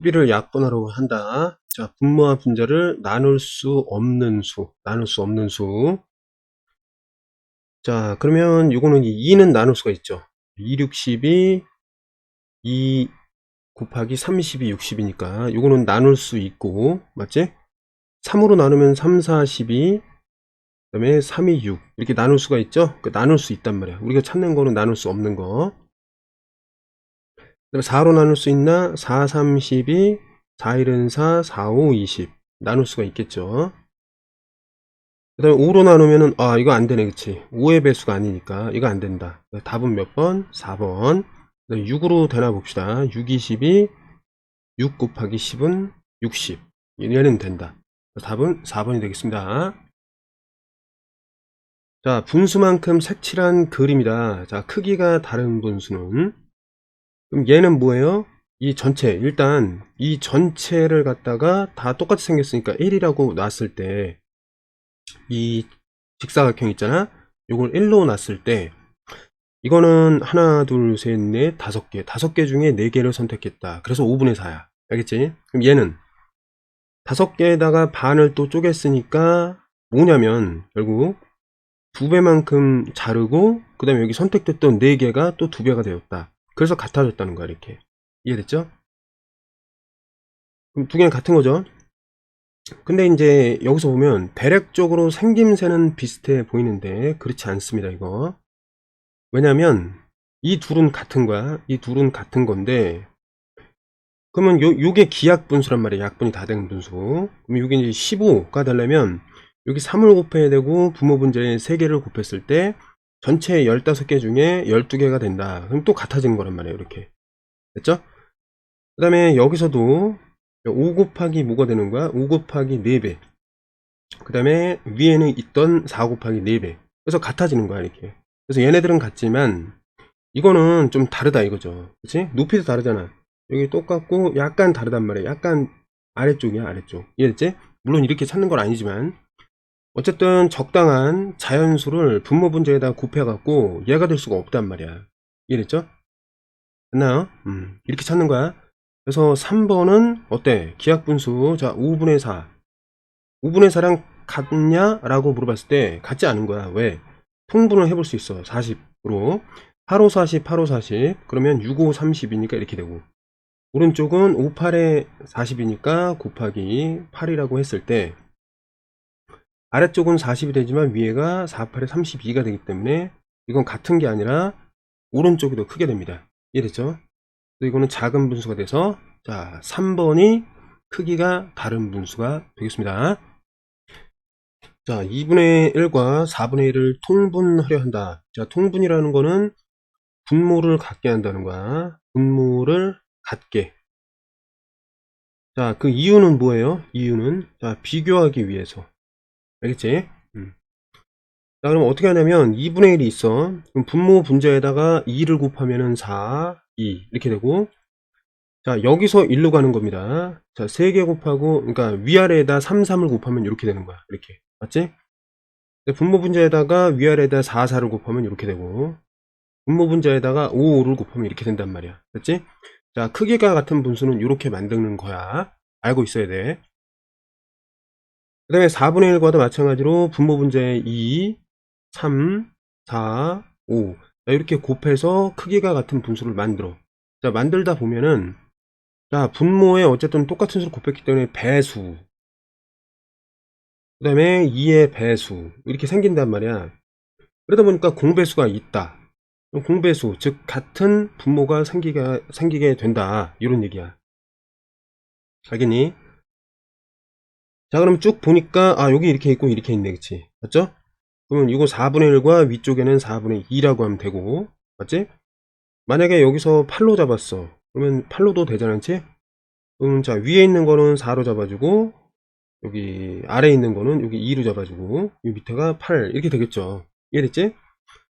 수비를 약분하러 한다. 자, 분모와 분자를 나눌 수 없는 수. 자, 그러면 요거는 2는 나눌 수가 있죠. 2, 6, 12, 2 곱하기 30이 60이니까 요거는 나눌 수 있고, 맞지? 3으로 나누면 3, 4, 12, 그 다음에 3, 2, 6 이렇게 나눌 수가 있죠? 나눌 수 있단 말이야. 우리가 찾는 거는 나눌 수 없는 거. 그 다음에 4로 나눌 수 있나? 4, 3, 12, 4, 1은 4, 4, 5, 20 나눌 수가 있겠죠. 그 다음에 5로 나누면은 이거 안되네, 그치? 5의 배수가 아니니까 이거 안된다. 답은 몇 번? 4번. 6으로 되나 봅시다. 6, 22, 6 곱하기 10은 60. 얘는 된다. 답은 4번이 되겠습니다. 자, 분수만큼 색칠한 그림이다. 자, 크기가 다른 분수는, 그럼 얘는 뭐예요? 이 전체, 일단 이 전체를 갖다가 다 똑같이 생겼으니까 1이라고 놨을 때, 이 직사각형 있잖아? 요걸 1로 놨을 때, 이거는 하나, 둘, 셋, 넷, 5개. 5개 중에 4개를 선택했다. 그래서 5분의 4야. 알겠지? 그럼 얘는 5개에다가 반을 또 쪼갰으니까 뭐냐면, 결국 2배만큼 자르고, 그 다음에 여기 선택됐던 4개가 또 2배가 되었다. 그래서 같아졌다는 거야, 이렇게. 이해됐죠? 그럼 두 개는 같은 거죠? 근데 이제 여기서 보면 대략적으로 생김새는 비슷해 보이는데 그렇지 않습니다, 이거. 왜냐면 이 둘은 같은 거야. 이 둘은 같은 건데, 그러면 요게 기약 분수란 말이야. 약분이 다 된 분수. 그럼 요게 이제 15가 되려면 여기 3을 곱해야 되고 분모 분자에 3개를 곱했을 때 전체 15개 중에 12개가 된다. 그럼 또 같아지는 거란 말이에요. 이렇게. 됐죠? 그 다음에 여기서도 5 곱하기 뭐가 되는 거야? 5 곱하기 4배. 그 다음에 위에는 있던 4 곱하기 4배. 그래서 같아지는 거야, 이렇게. 그래서 얘네들은 같지만 이거는 좀 다르다 이거죠. 그치? 높이도 다르잖아. 여기 똑같고 약간 다르단 말이야. 약간 아래쪽이야, 아래쪽. 이해됐지? 물론 이렇게 찾는 건 아니지만 어쨌든 적당한 자연수를 분모 분자에다 곱해갖고 얘가 될 수가 없단 말이야. 이해됐죠? 됐나요? 이렇게 찾는 거야. 그래서 3번은 어때? 기하분수. 자, 5분의 4. 5분의 4랑 같냐? 라고 물어봤을 때 같지 않은 거야. 왜? 통분을 해볼 수 있어. 40으로. 8, 5, 40, 8, 5, 40. 그러면 6, 5, 30이니까 이렇게 되고. 오른쪽은 5, 8에 40이니까 곱하기 8이라고 했을 때 아래쪽은 40이 되지만 위에가 4, 8에 32가 되기 때문에 이건 같은 게 아니라 오른쪽이 더 크게 됩니다. 이해됐죠? 이거는 작은 분수가 돼서 자 3번이 크기가 다른 분수가 되겠습니다. 자 2분의 1과 4분의 1을 통분하려 한다. 자 통분이라는 거는 분모를 같게 한다는 거야. 분모를 같게. 자 그 이유는 뭐예요? 이유는 자 비교하기 위해서. 알겠지? 자 그럼 어떻게 하냐면 2분의 1이 있어. 그럼 분모 분자에다가 2를 곱하면은 4, 2 이렇게 되고, 자 여기서 1로 가는 겁니다. 자 3개 곱하고, 그러니까 위아래에다 3, 3을 곱하면 이렇게 되는 거야. 이렇게 맞지? 분모 분자에다가 위아래에다 4, 4를 곱하면 이렇게 되고, 분모 분자에다가 5, 5를 곱하면 이렇게 된단 말이야. 됐지? 자 크기가 같은 분수는 이렇게 만드는 거야. 알고 있어야 돼. 그 다음에 4분의 1과도 마찬가지로 분모 분자에 2, 3, 4, 5 이렇게 곱해서 크기가 같은 분수를 만들어. 자 만들다 보면은 자 분모에 어쨌든 똑같은 수를 곱했기 때문에 배수, 그 다음에 2의 배수 이렇게 생긴단 말이야. 그러다 보니까 공배수가 있다. 공배수 즉 같은 분모가 생기게 된다 이런 얘기야. 알겠니? 자 그럼 쭉 보니까 여기 이렇게 있고 이렇게 있네, 그치? 맞죠? 그러면 이거 4분의 1과 위쪽에는 4분의 2라고 하면 되고, 맞지? 만약에 여기서 8로 잡았어. 그러면 8로도 되잖아, 그치? 자, 위에 있는 거는 4로 잡아주고, 여기 아래에 있는 거는 여기 2로 잡아주고, 이 밑에가 8, 이렇게 되겠죠. 이해됐지?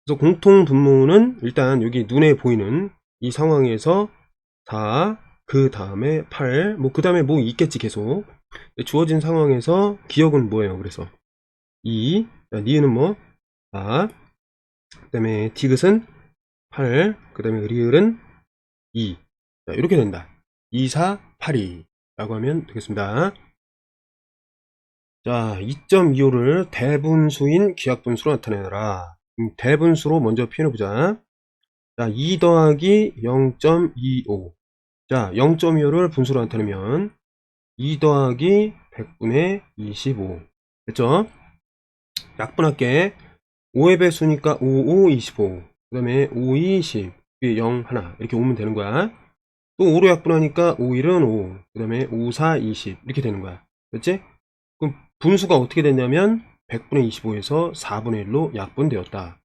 그래서 공통 분모는 일단 여기 눈에 보이는 이 상황에서 4, 그 다음에 8, 뭐 그 다음에 뭐 있겠지, 계속. 주어진 상황에서 기억은 뭐예요, 그래서? 2, 니은 뭐? 4, 그 다음에 디귿은 8, 그 다음에 리을은 2. 자, 이렇게 된다. 2, 4, 8이 라고 하면 되겠습니다. 자, 2.25를 대분수인 기하분수로 나타내라. 대분수로 먼저 표현해보자. 자, 2 더하기 0.25. 자, 0.25를 분수로 나타내면 2 더하기 100분의 25. 됐죠? 약분할게. 5의 배수니까 5, 5, 25. 그 다음에 5, 2, 10. 위에 0, 하나. 이렇게 오면 되는 거야. 또 5로 약분하니까 5, 1은 5. 그 다음에 5, 4, 20. 이렇게 되는 거야. 됐지? 그럼 분수가 어떻게 됐냐면 100분의 25에서 4분의 1로 약분되었다.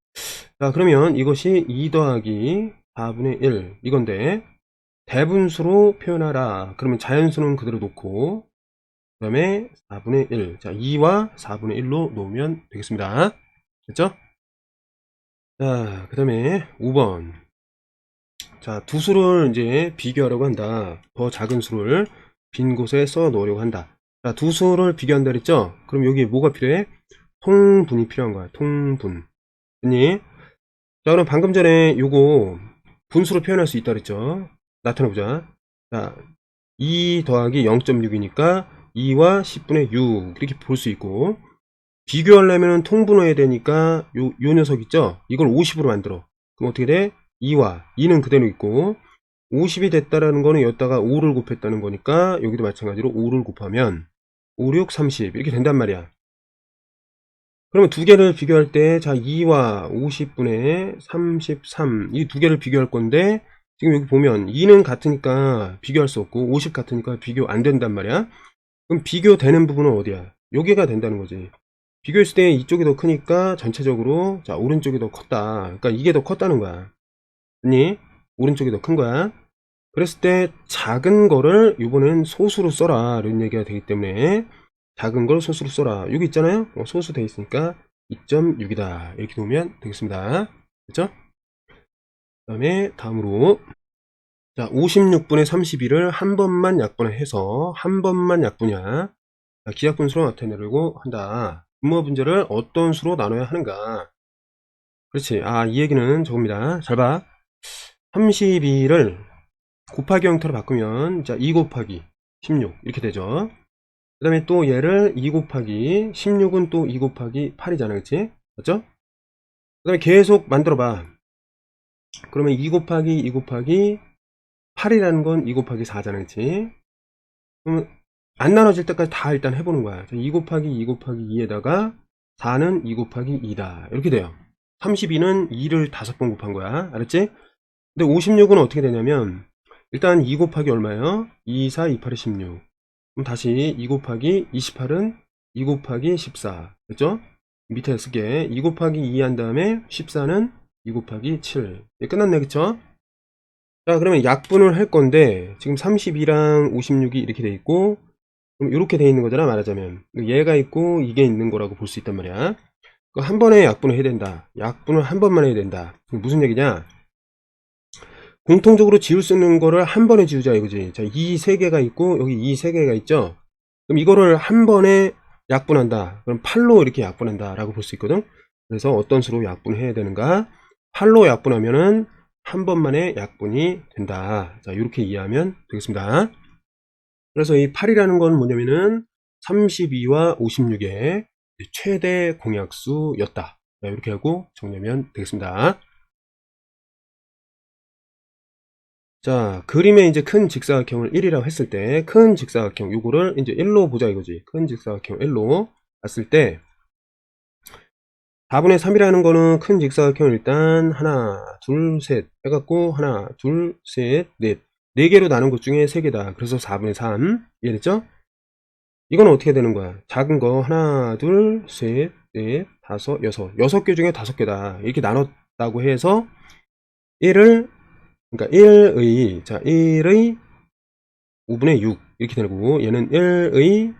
자, 그러면 이것이 2 더하기 4분의 1 이건데 대분수로 표현하라. 그러면 자연수는 그대로 놓고 그 다음에 4분의 1. 자, 2와 4분의 1로 놓으면 되겠습니다. 됐죠? 자, 그 다음에 5번. 자, 두 수를 이제 비교하려고 한다. 더 작은 수를 빈 곳에 써 놓으려고 한다. 자, 두 수를 비교한다 그랬죠? 그럼 여기 뭐가 필요해? 통분이 필요한 거야. 통분. 됐니? 자, 그럼 방금 전에 요거 분수로 표현할 수 있다 그랬죠? 나타내보자. 자, 2 더하기 0.6이니까 2와 10분의 6 이렇게 볼 수 있고, 비교하려면 통분해야 되니까 요 녀석 있죠? 이걸 50으로 만들어. 그럼 어떻게 돼? 2와 2는 그대로 있고 50이 됐다라는 거는 여기다가 5를 곱했다는 거니까 여기도 마찬가지로 5를 곱하면 5, 6, 30 이렇게 된단 말이야. 그러면 두 개를 비교할 때, 자, 2와 50분의 33 이 두 개를 비교할 건데 지금 여기 보면 2는 같으니까 비교할 수 없고 50 같으니까 비교 안 된단 말이야. 그럼 비교되는 부분은 어디야? 여기가 된다는 거지. 비교했을 때 이쪽이 더 크니까 전체적으로 자, 오른쪽이 더 컸다. 그러니까 이게 더 컸다는 거야. 아니, 오른쪽이 더 큰 거야. 그랬을 때 작은 거를 이번엔 소수로 써라 이런 얘기가 되기 때문에 작은 걸 소수로 써라. 여기 있잖아요. 소수 돼 있으니까 2.6이다 이렇게 놓으면 되겠습니다. 그렇죠? 그 다음에 다음으로 자, 56분의 31을 한 번만 약분해서 한 번만 약분이야. 기하분수로 나타내려고 한다. 분모 분자를 어떤 수로 나눠야 하는가? 그렇지. 아, 이 얘기는 저겁니다. 잘 봐. 32를 곱하기 형태로 바꾸면 자, 2 곱하기 16 이렇게 되죠. 그 다음에 또 얘를 2 곱하기 16은 또 2 곱하기 8이잖아. 그치? 맞죠? 그 다음에 계속 만들어 봐. 그러면 2 곱하기 2 곱하기 8이라는 건 2 곱하기 4잖아. 그치? 그러면 안 나눠질 때까지 다 일단 해보는 거야. 2 곱하기 2 곱하기 2에다가 4는 2 곱하기 2다. 이렇게 돼요. 32는 2를 5번 곱한 거야. 알았지? 근데 56은 어떻게 되냐면 일단 2 곱하기 얼마예요? 2, 4, 2, 8이 16. 그럼 다시 2 곱하기 28은 2 곱하기 14. 됐죠? 밑에 쓸게. 2 곱하기 2 한 다음에 14는 2 곱하기 7. 끝났네. 그쵸? 자, 그러면 약분을 할 건데 지금 32랑 56이 이렇게 돼 있고 그럼 이렇게 돼 있는 거잖아. 말하자면 얘가 있고 이게 있는 거라고 볼 수 있단 말이야. 한 번에 약분을 해야 된다. 약분을 한 번만 해야 된다. 무슨 얘기냐? 공통적으로 지울 수 있는 거를 한 번에 지우자 이거지. 자, 이 세 개가 있고 여기 이 세 개가 있죠. 그럼 이거를 한 번에 약분한다. 그럼 8로 이렇게 약분한다 라고 볼 수 있거든. 그래서 어떤 수로 약분해야 되는가? 8로 약분하면은 한 번만에 약분이 된다. 자, 이렇게 이해하면 되겠습니다. 그래서 이 8이라는 건 뭐냐면은 32와 56의 최대 공약수였다. 자, 이렇게 하고 정리하면 되겠습니다. 자, 그림에 이제 큰 직사각형을 1이라고 했을 때, 큰 직사각형, 요거를 이제 1로 보자 이거지. 큰 직사각형 1로 봤을 때, 4분의 3이라는 거는 큰 직사각형 일단 하나, 둘, 셋 해갖고 하나, 둘, 셋, 넷. 4개로 나눈 것 중에 3개다. 그래서 4분의 3. 이해됐죠? 이건 어떻게 되는 거야? 작은 거 하나, 둘, 셋, 넷, 다섯, 여섯. 6개 중에 5개다. 이렇게 나눴다고 해서 1을 그러니까 1의 자 1의 5분의 6 이렇게 되고 얘는 1의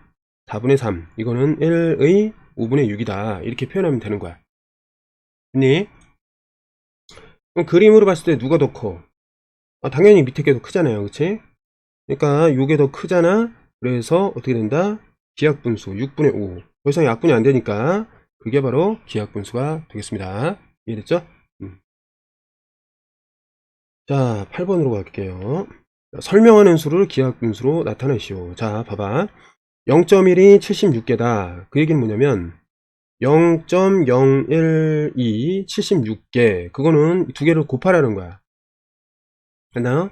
4분의 3 이거는 1의 5분의 6이다 이렇게 표현하면 되는 거야. 됐니? 그럼 그림으로 봤을 때 누가 더 커? 아, 당연히 밑에 게 더 크잖아요. 그치? 그러니까 요게 더 크잖아. 그래서 어떻게 된다? 기하분수 6분의 5. 더 이상 약분이 안 되니까 그게 바로 기하분수가 되겠습니다. 이해됐죠? 자, 8번으로 갈게요. 설명하는 수를 기하분수로 나타내시오. 자, 봐봐. 0.1이 76개다. 그 얘기는 뭐냐면 0.012 76개. 그거는 두 개를 곱하라는 거야. 됐나요?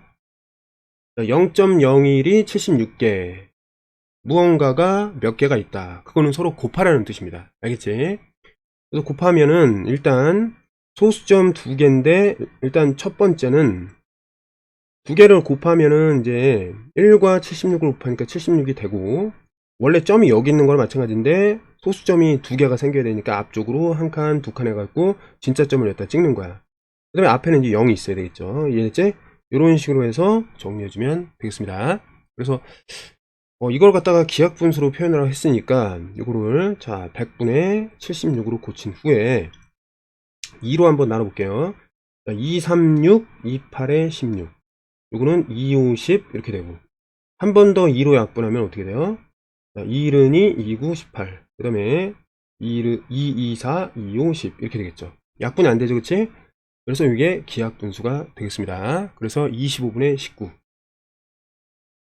0.01이 76개. 무언가가 몇 개가 있다. 그거는 서로 곱하라는 뜻입니다. 알겠지? 그래서 곱하면은 일단 소수점 두 개인데 일단 첫 번째는 두 개를 곱하면은 이제 1과 76을 곱하니까 76이 되고, 원래 점이 여기 있는 거랑 마찬가지인데 소수점이 두 개가 생겨야 되니까 앞쪽으로 한 칸, 두 칸 해갖고 진짜 점을 여기다 찍는 거야. 그 다음에 앞에는 이제 0이 있어야 되겠죠. 이해됐지? 이런 식으로 해서 정리해주면 되겠습니다. 그래서 이걸 갖다가 기하분수로 표현을 했으니까 이거를 자 100분의 76으로 고친 후에 2로 한번 나눠볼게요. 2, 3, 6, 2, 8에 16. 요거는 2, 5, 10 이렇게 되고, 한 번 더 2로 약분하면 어떻게 돼요? 2, 1이 2, 9, 18. 그 다음에 2, 2, 4, 2, 5, 10 이렇게 되겠죠. 약분이 안 되죠, 그치? 그래서 이게 기하분수가 되겠습니다. 그래서 25분의 19.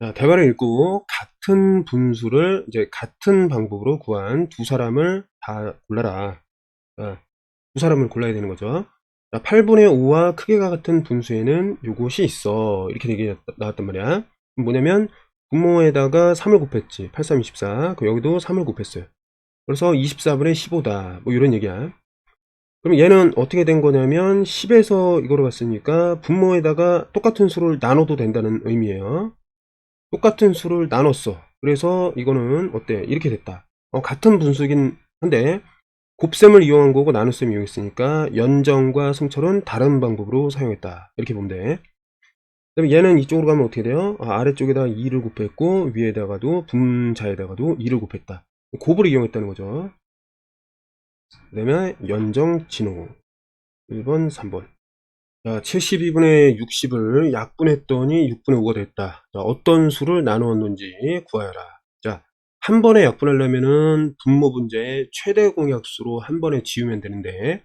자, 대괄호 읽고 같은 분수를 이제 같은 방법으로 구한 두 사람을 다 골라라. 자, 두 사람을 골라야 되는 거죠. 자, 8분의 5와 크기가 같은 분수에는 요것이 있어. 이렇게 얘기 나왔단 말이야. 뭐냐면 분모에다가 3을 곱했지. 8, 3, 24. 여기도 3을 곱했어요. 그래서 24분의 15다. 뭐 이런 얘기야. 그럼 얘는 어떻게 된 거냐면 10에서 이거로 갔으니까 분모에다가 똑같은 수를 나눠도 된다는 의미예요. 똑같은 수를 나눴어. 그래서 이거는 어때? 이렇게 됐다. 같은 분수긴 한데 곱셈을 이용한 거고 나눗셈을 이용했으니까 연정과 승철은 다른 방법으로 사용했다. 이렇게 보면 돼. 그다음에 얘는 이쪽으로 가면 어떻게 돼요? 아래쪽에다 2를 곱했고 위에다가도 분자에다가도 2를 곱했다. 곱을 이용했다는 거죠. 그 다음에 연정 진호 1번 3번. 자, 72분의 60을 약분했더니 6분의 5가 됐다. 자, 어떤 수를 나누었는지 구하여라. 자, 한 번에 약분하려면은 분모 분자의 최대 공약수로 한 번에 지우면 되는데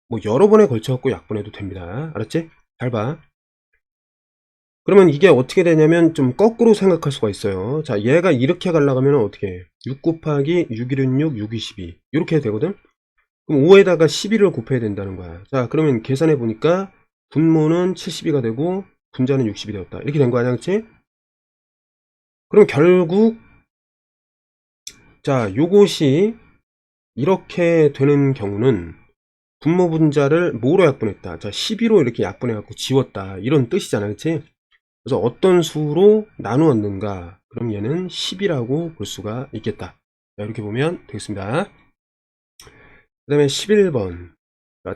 뭐 여러 번에 걸쳐 갖고 약분해도 됩니다. 알았지? 잘 봐. 그러면 이게 어떻게 되냐면 좀 거꾸로 생각할 수가 있어요. 자, 얘가 이렇게 가려면 어떻게 해? 6 곱하기 6, 1은 6, 6, 2, 12 이렇게 되거든? 그럼 5에다가 12를 곱해야 된다는 거야. 자, 그러면 계산해 보니까 분모는 72가 되고 분자는 60이 되었다. 이렇게 된 거 아니야, 그치? 그럼 결국 자, 요것이 이렇게 되는 경우는 분모 분자를 뭐로 약분했다? 자, 12로 이렇게 약분해 갖고 지웠다. 이런 뜻이잖아, 그치? 그래서 어떤 수로 나누었는가? 그럼 얘는 10이라고 볼 수가 있겠다. 자, 이렇게 보면 되겠습니다. 그 다음에 11번.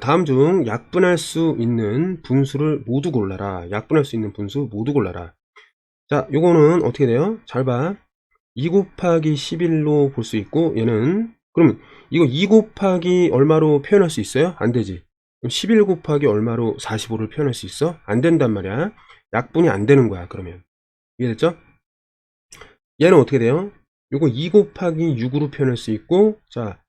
다음 중 약분할 수 있는 분수를 모두 골라라. 약분할 수 있는 분수 모두 골라라. 자, 요거는 어떻게 돼요? 잘 봐. 2 곱하기 11로 볼 수 있고, 얘는 그럼 이거 2 곱하기 얼마로 표현할 수 있어요? 안 되지. 그럼 11 곱하기 얼마로 45를 표현할 수 있어? 안 된단 말이야. 약분이 안 되는 거야, 그러면. 이해됐죠? 얘는 어떻게 돼요? 요거 2 곱하기 6으로 표현할 수 있고, 자,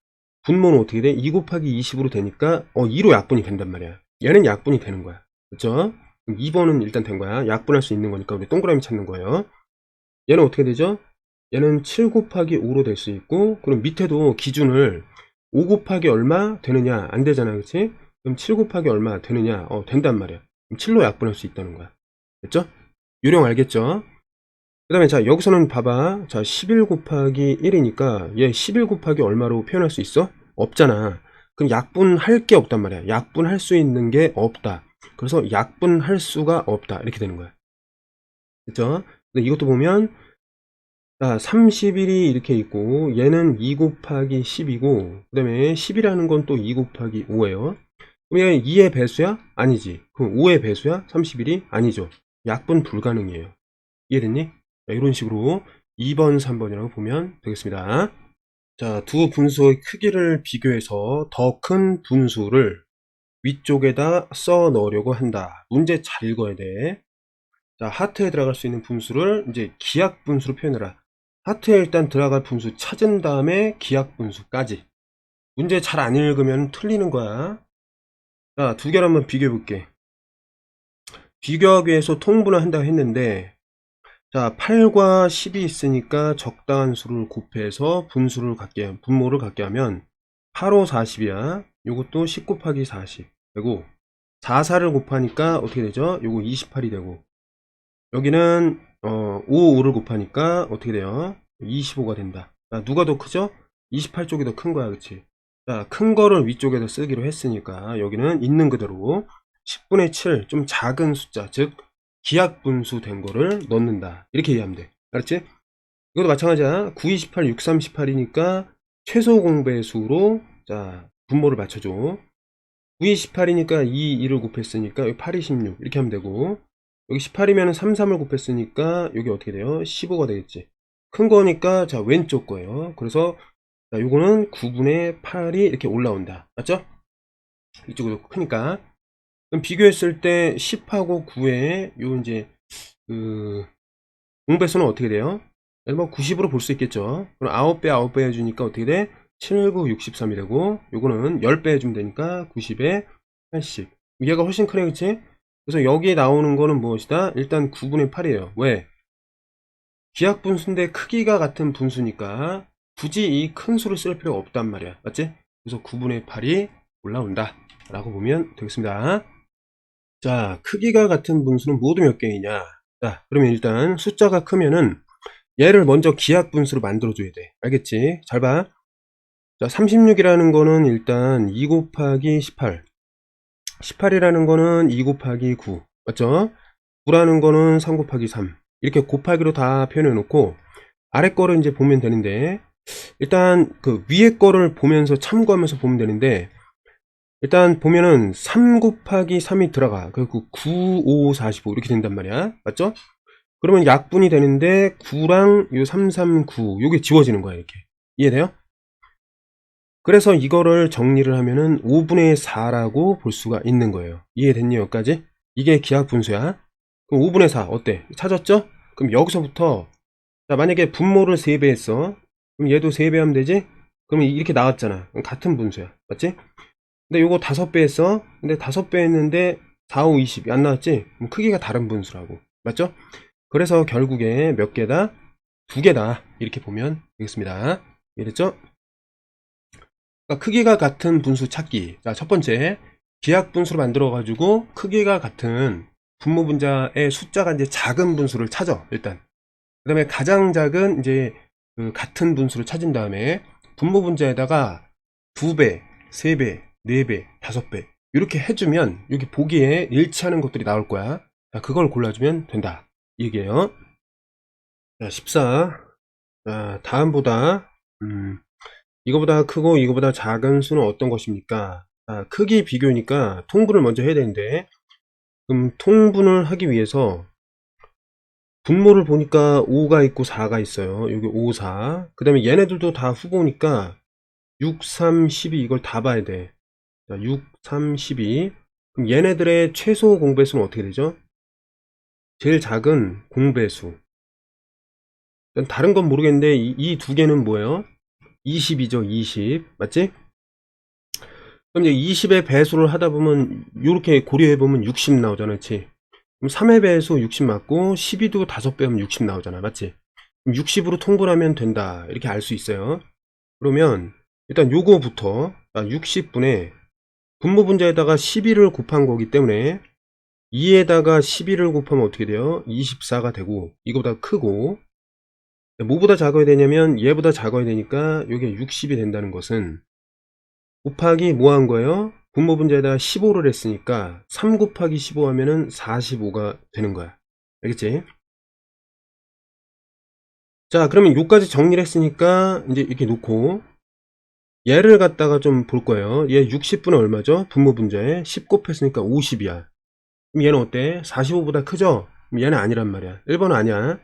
분모는 어떻게 돼? 2 곱하기 20으로 되니까 2로 약분이 된단 말이야. 얘는 약분이 되는 거야. 그렇죠? 그럼 2번은 일단 된 거야. 약분할 수 있는 거니까 우리 동그라미 찾는 거예요. 얘는 어떻게 되죠? 얘는 7 곱하기 5로 될 수 있고, 그럼 밑에도 기준을 5 곱하기 얼마 되느냐? 안 되잖아, 그치? 그럼 7 곱하기 얼마 되느냐? 된단 말이야. 그럼 7로 약분할 수 있다는 거야. 됐죠? 요령 알겠죠? 그 다음에 자, 여기서는 봐봐. 자, 11 곱하기 1이니까 얘 11 곱하기 얼마로 표현할 수 있어? 없잖아. 그럼 약분할 게 없단 말이야. 약분할 수 있는 게 없다. 그래서 약분할 수가 없다. 이렇게 되는 거야. 그쵸? 근데 이것도 보면 자, 31이 이렇게 있고 얘는 2 곱하기 10이고 그 다음에 10이라는 건 또 2 곱하기 5예요. 그럼 얘 2의 배수야? 아니지. 그럼 5의 배수야? 31이? 아니죠. 약분 불가능이에요. 이해됐니? 자, 이런 식으로 2번, 3번이라고 보면 되겠습니다. 자, 두 분수의 크기를 비교해서 더 큰 분수를 위쪽에다 써 넣으려고 한다. 문제 잘 읽어야 돼. 자, 하트에 들어갈 수 있는 분수를 이제 기하 분수로 표현해라. 하트에 일단 들어갈 분수 찾은 다음에 기하 분수까지. 문제 잘 안 읽으면 틀리는 거야. 자, 두 개를 한번 비교해 볼게. 비교하기 위해서 통분을 한다고 했는데 자, 8과 10이 있으니까 적당한 수를 곱해서 분모를 갖게 하면 8, 5, 40이야. 요것도 10 곱하기 40 되고, 4, 4를 곱하니까 어떻게 되죠? 요거 28이 되고, 여기는 5, 5를 곱하니까 어떻게 돼요? 25가 된다. 자, 누가 더 크죠? 28 쪽이 더 큰 거야, 그치? 자, 큰 거를 위쪽에다 쓰기로 했으니까 여기는 있는 그대로 10분의 7, 좀 작은 숫자, 즉 기하분수 된 거를 넣는다. 이렇게 이해하면 돼. 알았지? 이것도 마찬가지야. 9, 28, 6, 38이니까 최소 공배수로 자 분모를 맞춰줘. 9, 28이니까 2, 2를 곱했으니까 여기 8, 26 이렇게 하면 되고, 여기 18이면 3, 3을 곱했으니까 여기 어떻게 돼요? 15가 되겠지. 큰 거니까 자 왼쪽 거예요. 그래서 자 요거는 9분의 8이 이렇게 올라온다. 맞죠? 이쪽으로 크니까. 그럼 비교했을 때 10하고 9의 요 이제 그 공배수는 어떻게 돼요? 뭐 90으로 볼 수 있겠죠. 그럼 9배 9배 해주니까 어떻게 돼? 7, 9, 63이 되고, 요거는 10배 해주면 되니까 90에 80. 얘가 훨씬 크네, 그치? 그래서 여기에 나오는 거는 무엇이다? 일단 9분의 8이에요. 왜? 기하분수인데 크기가 같은 분수니까 굳이 이 큰 수를 쓸 필요가 없단 말이야. 맞지? 그래서 9분의 8이 올라온다 라고 보면 되겠습니다. 자, 크기가 같은 분수는 모두 몇 개이냐? 자, 그러면 일단 숫자가 크면은 얘를 먼저 기하분수로 만들어줘야 돼. 알겠지? 잘 봐. 자, 36이라는 거는 일단 2 곱하기 18. 18이라는 거는 2 곱하기 9. 맞죠? 9라는 거는 3 곱하기 3. 이렇게 곱하기로 다 표현해 놓고, 아래 거를 이제 보면 되는데, 일단 그 위에 거를 보면서 참고하면서 보면 되는데, 일단 보면은 3 곱하기 3이 들어가. 그리고 9, 5, 45 이렇게 된단 말이야. 맞죠? 그러면 약분이 되는데 9랑 요 3, 3, 9 요게 지워지는 거야. 이렇게. 이해돼요? 그래서 이거를 정리를 하면은 5분의 4라고 볼 수가 있는 거예요. 이해됐니? 여기까지? 이게 기하분수야. 그럼 5분의 4 어때? 찾았죠? 그럼 여기서부터 자 만약에 분모를 3배 했어. 그럼 얘도 3배 하면 되지? 그러면 이렇게 나왔잖아. 그럼 같은 분수야. 맞지? 근데 요거 5배 했어. 근데 5배 했는데 4, 5, 20이 안 나왔지? 그럼 크기가 다른 분수라고. 맞죠? 그래서 결국에 몇 개다? 2개다. 이렇게 보면 되겠습니다. 이해됐죠? 그러니까 크기가 같은 분수 찾기. 자, 첫 번째, 기하분수로 만들어가지고 크기가 같은 분모 분자의 숫자가 이제 작은 분수를 찾아, 일단. 그 다음에 가장 작은 이제 그 같은 분수를 찾은 다음에 분모 분자에다가 2배, 3배, 4배, 5배 이렇게 해주면 여기 보기에 일치하는 것들이 나올 거야. 자, 그걸 골라주면 된다. 이게요. 자, 14. 자, 다음보다 이거보다 크고 이거보다 작은 수는 어떤 것입니까? 자, 크기 비교니까 통분을 먼저 해야 되는데, 그럼 통분을 하기 위해서 분모를 보니까 5가 있고 4가 있어요. 여기 5, 4. 그 다음에 얘네들도 다 후보니까 6, 3, 12 이걸 다 봐야 돼. 자, 6, 3, 12. 그럼 얘네들의 최소 공배수는 어떻게 되죠? 제일 작은 공배수. 다른 건 모르겠는데 이 두 개는 뭐예요? 20이죠, 20. 맞지? 그럼 이제 20의 배수를 하다 보면 이렇게 고려해 보면 60 나오잖아, 그렇지? 그럼 3의 배수 60 맞고 12도 5배 하면 60 나오잖아, 맞지? 그럼 60으로 통분하면 된다, 이렇게 알 수 있어요. 그러면 일단 요거부터 60분의 분모 분자에다가 12를 곱한 거기 때문에 2에다가 12를 곱하면 어떻게 돼요? 24가 되고, 이거보다 크고, 뭐보다 작아야 되냐면 얘보다 작아야 되니까 이게 60이 된다는 것은 곱하기 뭐 한 거예요? 분모 분자에다가 15를 했으니까 3 곱하기 15 하면은 45가 되는 거야. 알겠지? 자, 그러면 요까지 정리를 했으니까 이제 이렇게 놓고 얘를 갖다가 좀 볼 거예요. 얘 60분의 얼마죠? 분모 분자에 10 곱했으니까 50이야. 그럼 얘는 어때? 45보다 크죠? 그럼 얘는 아니란 말이야. 1번은 아니야.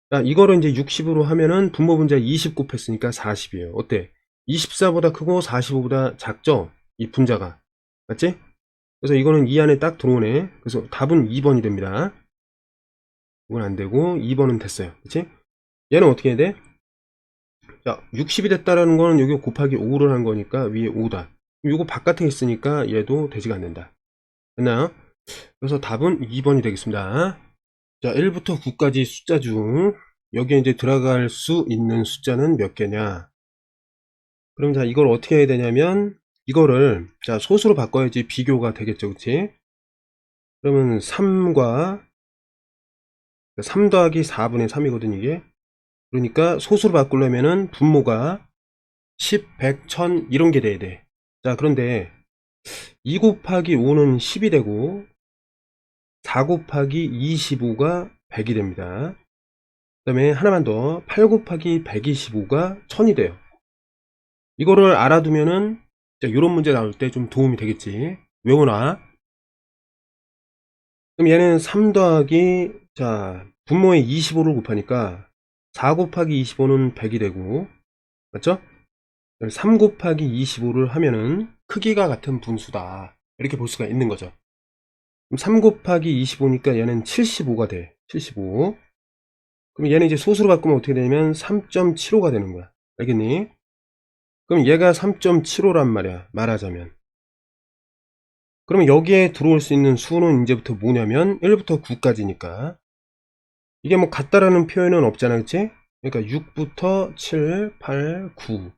자, 이거를 이제 60으로 하면은 분모 분자 20 곱했으니까 40이에요. 어때? 24보다 크고 45보다 작죠? 이 분자가. 맞지? 그래서 이거는 이 안에 딱 들어오네. 그래서 답은 2번이 됩니다. 이건 안 되고 2번은 됐어요. 그치? 얘는 어떻게 해야 돼? 자, 60이 됐다라는 거는 여기 곱하기 5를 한 거니까 위에 5다. 이거 바깥에 있으니까 얘도 되지가 않는다. 됐나요? 그래서 답은 2번이 되겠습니다. 자, 1부터 9까지 숫자 중 여기에 이제 들어갈 수 있는 숫자는 몇 개냐. 그럼 자, 이걸 어떻게 해야 되냐면 이거를 자, 소수로 바꿔야지 비교가 되겠죠. 그치? 그러면 3 더하기 4분의 3이거든 이게. 그러니까 소수로 바꾸려면은 분모가 10, 100, 1000 이런 게 돼야 돼. 자, 그런데 2 곱하기 5는 10이 되고 4 곱하기 25가 100이 됩니다. 그 다음에 하나만 더, 8 곱하기 125가 1000이 돼요. 이거를 알아두면은 이런 문제 나올 때 좀 도움이 되겠지. 외워놔. 그럼 얘는 3 더하기, 자, 분모에 25를 곱하니까 4 곱하기 25는 100이 되고, 맞죠? 3 곱하기 25를 하면은 크기가 같은 분수다, 이렇게 볼 수가 있는 거죠. 그럼 3 곱하기 25니까 얘는 75가 돼. 75. 그럼 얘는 이제 소수로 바꾸면 어떻게 되냐면 3.75가 되는 거야. 알겠니? 그럼 얘가 3.75란 말이야, 말하자면. 그러면 여기에 들어올 수 있는 수는 이제부터 뭐냐면 1부터 9까지니까 이게 뭐 같다라는 표현은 없잖아, 그치? 그러니까 6부터 7, 8, 9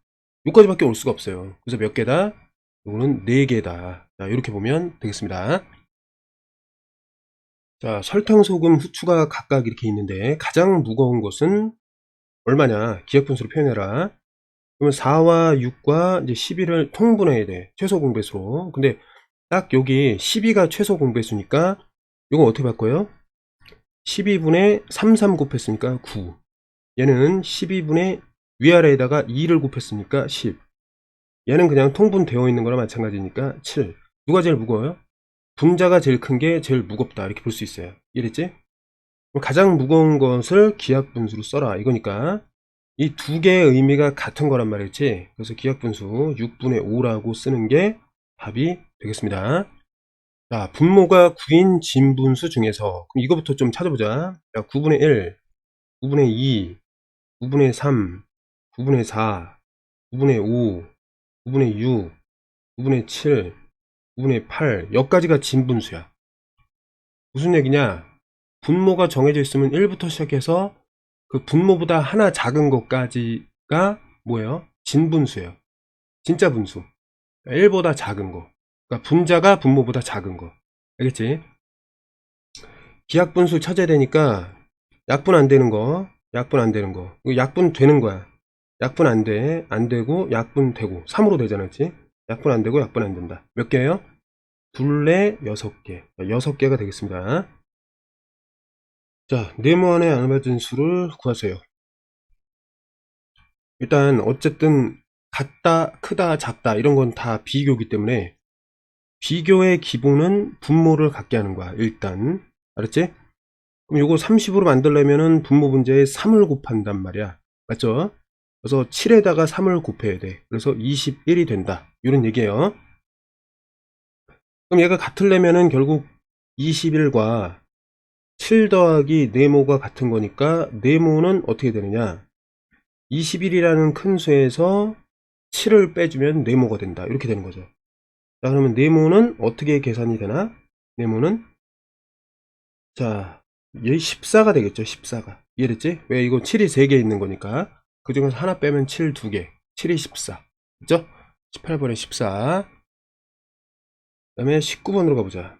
6까지밖에 올 수가 없어요. 그래서 몇 개다? 이거는 4개다. 자, 이렇게 보면 되겠습니다. 자, 설탕, 소금, 후추가 각각 이렇게 있는데 가장 무거운 것은 얼마냐? 기억분수로 표현해라. 그러면 4와 6과 이제 12를 통분해야 돼. 최소 공배수로. 근데 딱 여기 12가 최소 공배수니까 이거 어떻게 바꿔요? 12분의 33 곱했으니까 9. 얘는 12분의 위아래에다가 2를 곱했으니까 10. 얘는 그냥 통분되어 있는 거나 마찬가지니까 7. 누가 제일 무거워요? 분자가 제일 큰 게 제일 무겁다, 이렇게 볼 수 있어요. 이해됐지? 가장 무거운 것을 기하분수로 써라, 이거니까 이 두 개의 의미가 같은 거란 말이지. 그래서 기하분수 6분의 5라고 쓰는 게 답이 되겠습니다. 자, 분모가 9인 진분수 중에서, 그럼 이거부터 좀 찾아보자. 자, 9분의 1, 9분의 2, 9분의 3, 9분의 4, 9분의 5, 9분의 6, 9분의 7, 9분의 8, 여기까지가 진분수야. 무슨 얘기냐? 분모가 정해져 있으면 1부터 시작해서 그 분모보다 하나 작은 것까지가 뭐예요? 진분수예요. 진짜 분수. 1보다 작은 거. 그러니까 분자가 분모보다 작은 거. 알겠지? 기하분수 찾아야 되니까 약분 안 되는 거, 약분 안 되는 거. 이거 약분 되는 거야. 약분 안 돼. 안 되고 약분 되고. 3으로 되잖아, 그치? 약분 안 되고 약분 안 된다. 몇 개예요? 둘레 6개. 6개가 되겠습니다. 자, 네모 안에 알맞은 수를 구하세요. 일단 어쨌든 같다, 크다, 작다 이런 건 다 비교이기 때문에 비교의 기본은 분모를 갖게 하는 거야. 일단 알았지? 그럼 요거 30으로 만들려면은 분모 분자에 3을 곱한단 말이야. 맞죠? 그래서 7에다가 3을 곱해야 돼. 그래서 21이 된다, 이런 얘기예요. 그럼 얘가 같으려면은 결국 21과 7 더하기 네모가 같은 거니까 네모는 어떻게 되느냐? 21이라는 큰 수에서 7을 빼주면 네모가 된다, 이렇게 되는 거죠. 자, 그러면 네모는 어떻게 계산이 되나? 네모는, 자, 얘 14가 되겠죠. 14가. 이해됐지? 왜? 이거 7이 3개 있는 거니까. 그 중에서 하나 빼면 7 2개. 7이 14. 그죠? 18번에 14. 그 다음에 19번으로 가보자.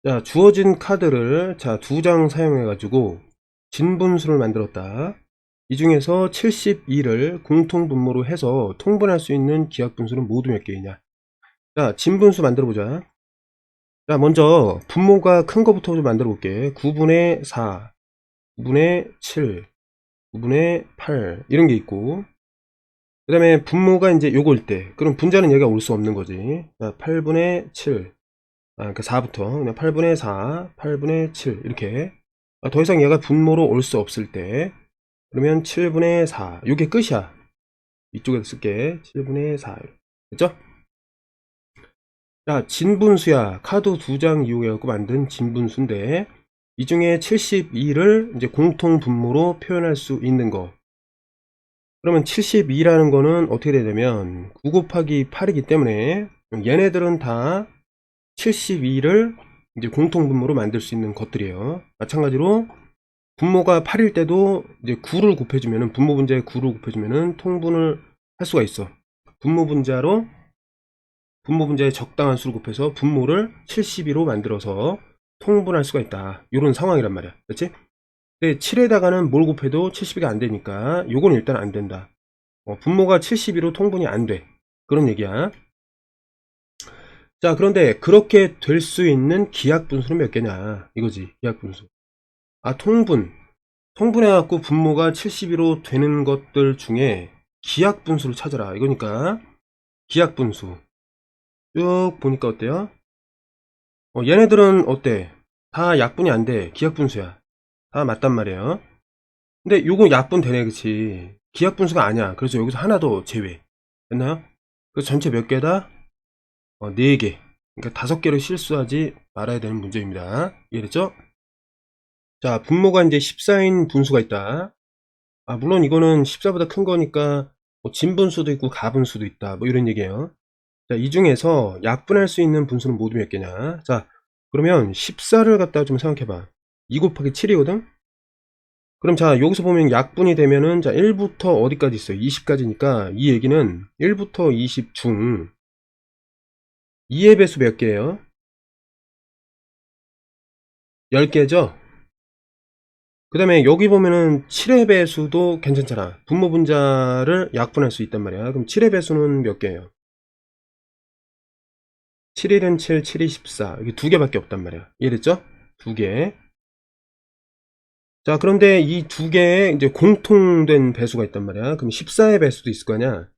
자, 주어진 카드를 자, 2장 사용해가지고 진분수를 만들었다. 이 중에서 72를 공통분모로 해서 통분할 수 있는 기하분수는 모두 몇 개이냐? 자, 진분수 만들어보자. 자, 먼저 분모가 큰 거부터 좀 만들어 볼게. 9분의 4, 9분의 7, 9분의 8 이런 게 있고, 그 다음에 분모가 이제 요거일 때 그럼 분자는 얘가 올 수 없는 거지. 자, 8분의 7, 그러니까 4부터 그냥 8분의 4, 8분의 7 이렇게. 더 이상 얘가 분모로 올 수 없을 때 그러면 7분의 4 요게 끝이야. 이쪽에서 쓸게. 7분의 4. 됐죠? 자, 진분수야. 카드 2장 이용해갖고 만든 진분수인데 이 중에 72를 이제 공통 분모로 표현할 수 있는 거. 그러면 72라는 거는 어떻게 되냐면 9 곱하기 8이기 때문에 얘네들은 다 72를 이제 공통분모로 만들 수 있는 것들이에요. 마찬가지로 분모가 8일 때도 이제 9를 곱해주면은, 분모 분자에 9를 곱해주면은 통분을 할 수가 있어. 분모 분자에 적당한 수를 곱해서 분모를 72로 만들어서 통분할 수가 있다. 이런 상황이란 말이야. 그렇지? 근데 7에다가는 뭘 곱해도 72가 안 되니까 요건 일단 안 된다. 분모가 72로 통분이 안 돼. 그런 얘기야. 자, 그런데 그렇게 될 수 있는 기하분수는 몇 개냐 이거지. 기하분수. 아, 통분해갖고 분모가 72로 되는 것들 중에 기하분수를 찾아라 이거니까. 기하분수 쭉 보니까 어때요? 얘네들은 어때? 다 약분이 안 돼. 기하분수야. 다 맞단 말이에요. 근데 요거 약분 되네, 그치? 기하분수가 아니야. 그래서 여기서 하나 더 제외. 됐나요? 그래서 전체 몇 개다? 4개. 그러니까 5개를 실수하지 말아야 되는 문제입니다. 이해됐죠? 자, 분모가 이제 14인 분수가 있다. 아, 물론 이거는 14보다 큰 거니까 진분수도 있고 가분수도 있다. 뭐 이런 얘기예요. 자, 이 중에서 약분할 수 있는 분수는 모두 몇 개냐? 자, 그러면 14를 갖다가 좀 생각해봐. 2 곱하기 7이거든? 그럼 자, 여기서 보면 약분이 되면은, 자, 1부터 어디까지 있어요? 20까지니까 이 얘기는 1부터 20 중 2의 배수 몇 개예요? 10개죠? 그 다음에 여기 보면은 7의 배수도 괜찮잖아. 분모 분자를 약분할 수 있단 말이야. 그럼 7의 배수는 몇 개예요? 7일은 7, 7이 14. 이게 2개밖에 없단 말이야. 이해됐죠? 2개. 자, 그런데 이 2개의 이제 공통된 배수가 있단 말이야. 그럼 14의 배수도 있을 거 아니야?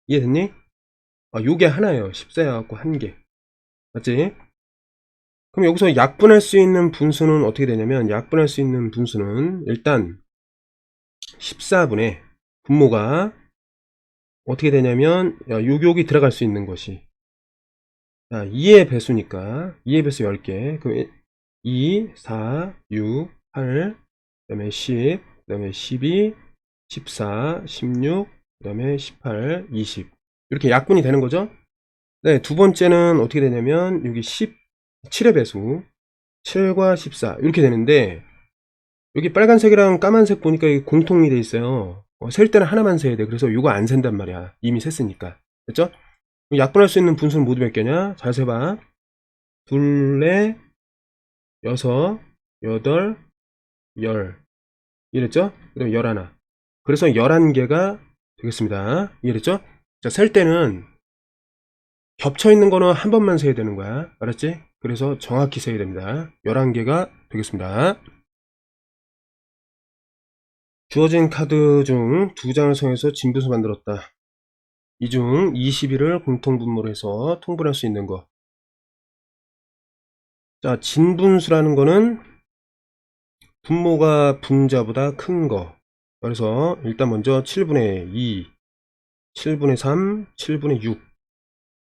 이해됐니? 아, 요게 하나예요. 14여갖고 1개. 맞지? 그럼 여기서 약분할 수 있는 분수는 어떻게 되냐면, 약분할 수 있는 분수는 일단 14분의 분모가 어떻게 되냐면, 여기 들어갈 수 있는 것이, 자, 2의 배수니까 2의 배수 10개. 그럼 2, 4, 6, 8, 그 다음에 10, 그 다음에 12, 14, 16, 그 다음에 18, 20. 이렇게 약분이 되는 거죠. 네, 두 번째는 어떻게 되냐면 여기 7의 배수 7과 14 이렇게 되는데, 여기 빨간색이랑 까만색 보니까 이게 공통이 돼 있어요. 셀 때는 하나만 세야 돼. 그래서 이거 안 센단 말이야. 이미 셌으니까. 됐죠? 약분할 수 있는 분수는 모두 몇 개냐? 잘 세봐. 둘, 넷, 여섯, 여덟, 열. 이랬죠? 그 다음에 11. 그래서 11개가 되겠습니다. 이해됐죠? 자, 셀 때는 겹쳐 있는 거는 한 번만 세야 되는 거야. 알았지? 그래서 정확히 세야 됩니다. 11개가 되겠습니다. 주어진 카드 중 2장을 사용해서 진분수 만들었다. 이 중 21을 공통분모로 해서 통분할 수 있는 거. 자, 진분수라는 거는 분모가 분자보다 큰 거. 그래서 일단 먼저 7분의 2, 7분의 3, 7분의 6.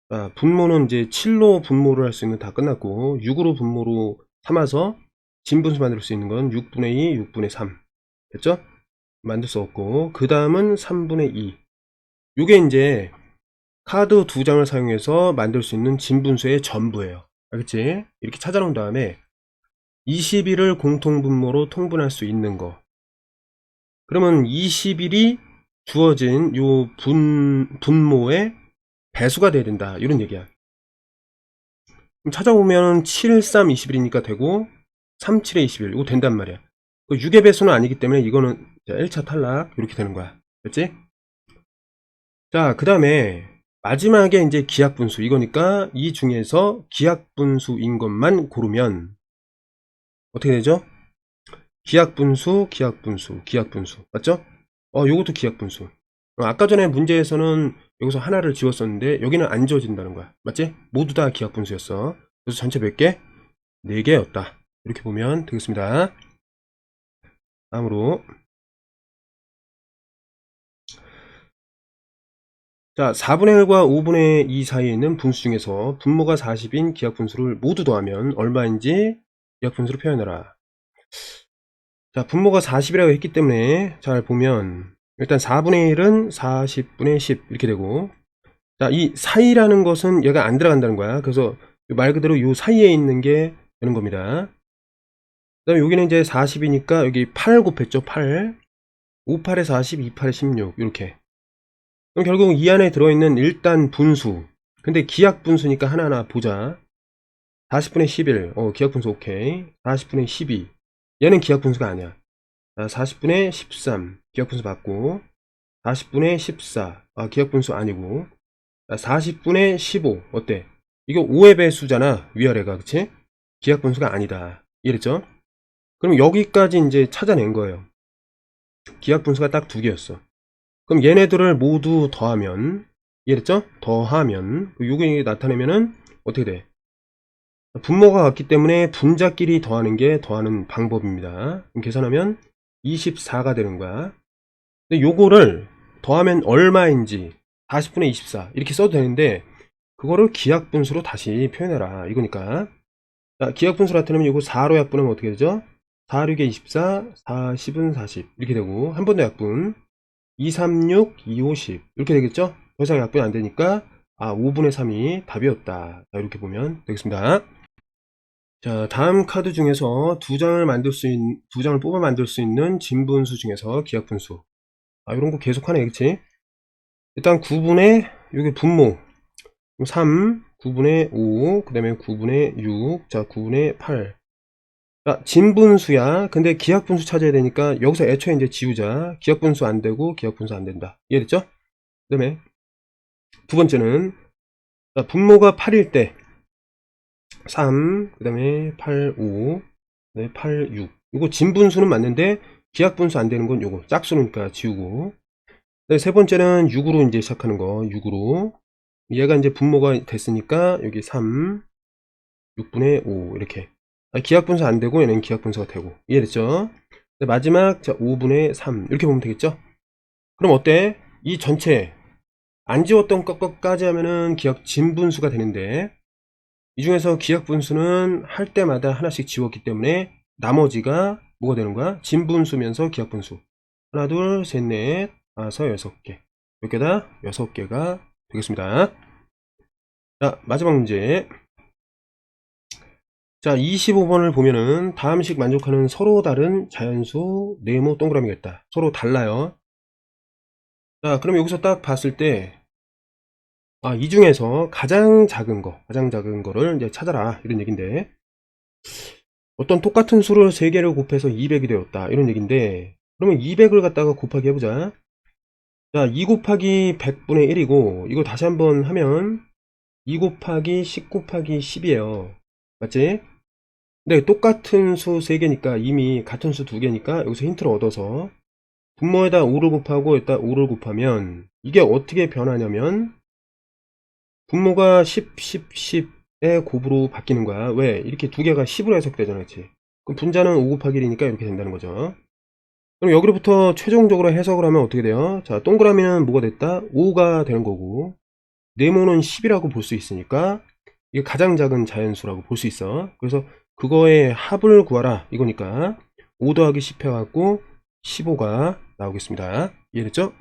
자, 분모는 이제 7로 분모를 할 수 있는 다 끝났고, 6으로 분모로 삼아서 진분수 만들 수 있는 건 6분의 2, 6분의 3. 됐죠? 만들 수 없고, 그 다음은 3분의 2. 요게 이제 카드 2장을 사용해서 만들 수 있는 진분수의 전부예요. 알겠지? 이렇게 찾아놓은 다음에 21을 공통분모로 통분할 수 있는 거. 그러면 21이 주어진 요 분모의 배수가 돼야 된다. 이런 얘기야. 그럼 찾아보면 7, 3, 21이니까 되고, 3, 7에 21. 이거 된단 말이야. 6의 배수는 아니기 때문에 이거는 1차 탈락. 이렇게 되는 거야. 됐지? 자, 그 다음에 마지막에 이제 기하분수. 이거니까 이 중에서 기하분수인 것만 고르면 어떻게 되죠? 기하분수, 기하분수, 기하분수. 맞죠? 요것도 기하분수. 아까 전에 문제에서는 여기서 하나를 지웠었는데 여기는 안 지워진다는 거야. 맞지? 모두 다 기하분수였어. 그래서 전체 몇 개? 4개였다. 이렇게 보면 되겠습니다. 다음으로, 자, 4분의 1과 5분의 2 사이에 있는 분수 중에서 분모가 40인 기하분수를 모두 더하면 얼마인지 기하분수로 표현해라. 자, 분모가 40이라고 했기 때문에 잘 보면 일단 4분의 1은 40분의 10 이렇게 되고, 자, 이 사이라는 것은 얘가 안 들어간다는 거야. 그래서 말 그대로 요 사이에 있는 게 되는 겁니다. 그 다음에 여기는 이제 40이니까 여기 8 곱했죠. 8. 5, 8에 40, 2, 8에 16. 이렇게. 그럼 결국 이 안에 들어있는 일단 분수. 근데 기하 분수니까 하나하나 보자. 40분의 11. 기하 분수 오케이. 40분의 12. 얘는 기하 분수가 아니야. 40분의 13. 기하 분수 맞고. 40분의 14. 기하 분수 아니고. 40분의 15. 어때? 이거 5의 배수잖아. 위아래가. 그치? 기하 분수가 아니다. 이랬죠? 그럼 여기까지 이제 찾아낸 거예요. 기하 분수가 딱 두 개였어. 그럼 얘네들을 모두 더하면, 이해됐죠? 더하면, 요게 나타내면은 어떻게 돼? 분모가 같기 때문에 분자끼리 더하는 게 더하는 방법입니다. 그럼 계산하면 24가 되는 거야. 근데 요거를 더하면 얼마인지 40분의 24 이렇게 써도 되는데 그거를 기하분수로 다시 표현해라 이거니까. 자, 기하분수로 나타내면 이거 4로 약분하면 어떻게 되죠? 4, 6에 24, 40은 40 이렇게 되고 한 번 더 약분 2, 3, 6, 2, 5, 10 이렇게 되겠죠? 더 이상 약분이 안 되니까 5분의 3이 답이었다. 자, 이렇게 보면 되겠습니다. 자, 다음 카드 중에서 두 장을 뽑아 만들 수 있는 진분수 중에서 기하분수. 이런 거 계속 하네, 그치? 일단 9분의, 여기 분모. 3, 9분의 5, 그 다음에 9분의 6, 자, 9분의 8. 자, 진분수야. 근데 기하분수 찾아야 되니까 여기서 애초에 이제 지우자. 기하분수 안 되고 기하분수 안 된다. 이해됐죠? 그 다음에 두 번째는, 자, 분모가 8일 때, 3, 그 다음에 8, 5, 그 다음에 8, 6. 이거 진분수는 맞는데, 기하분수 안 되는 건 요거. 짝수니까 지우고. 세 번째는 6으로 이제 시작하는 거. 6으로. 얘가 이제 분모가 됐으니까, 여기 3, 6분의 5. 이렇게. 기하분수 안 되고, 얘는 기하분수가 되고. 이해됐죠? 마지막, 자, 5분의 3. 이렇게 보면 되겠죠? 그럼 어때? 이 전체, 안 지웠던 것까지 하면은 진분수가 되는데, 이 중에서 기하분수는 할 때마다 하나씩 지웠기 때문에 나머지가 뭐가 되는 거야? 진분수면서 기하분수. 하나, 둘, 셋, 넷, 다섯, 여섯 개. 몇 개다? 6개가 되겠습니다. 자, 마지막 문제. 자, 25번을 보면은 다음식 만족하는 서로 다른 자연수 네모 동그라미겠다. 서로 달라요. 자, 그럼 여기서 딱 봤을 때 이 중에서 가장 작은 거를 이제 찾아라. 이런 얘기인데, 어떤 똑같은 수를 3개를 곱해서 200이 되었다. 이런 얘기인데, 그러면 200을 갖다가 곱하기 해보자. 자, 2 곱하기 100분의 1이고, 이거 다시 한번 하면, 2 곱하기 10 곱하기 10이에요. 맞지? 근데 똑같은 수 3개니까, 이미 같은 수 2개니까, 여기서 힌트를 얻어서, 분모에다 5를 곱하고, 여기다 5를 곱하면, 이게 어떻게 변하냐면, 분모가 10, 10, 10의 곱으로 바뀌는 거야. 왜? 이렇게 두 개가 10으로 해석되잖아. 그치? 그럼 분자는 5 곱하기 1이니까 이렇게 된다는 거죠. 그럼 여기로부터 최종적으로 해석을 하면 어떻게 돼요? 자, 동그라미는 뭐가 됐다? 5가 되는 거고, 네모는 10이라고 볼 수 있으니까, 이게 가장 작은 자연수라고 볼 수 있어. 그래서 그거의 합을 구하라. 이거니까, 5 더하기 10 해갖고, 15가 나오겠습니다. 이해됐죠?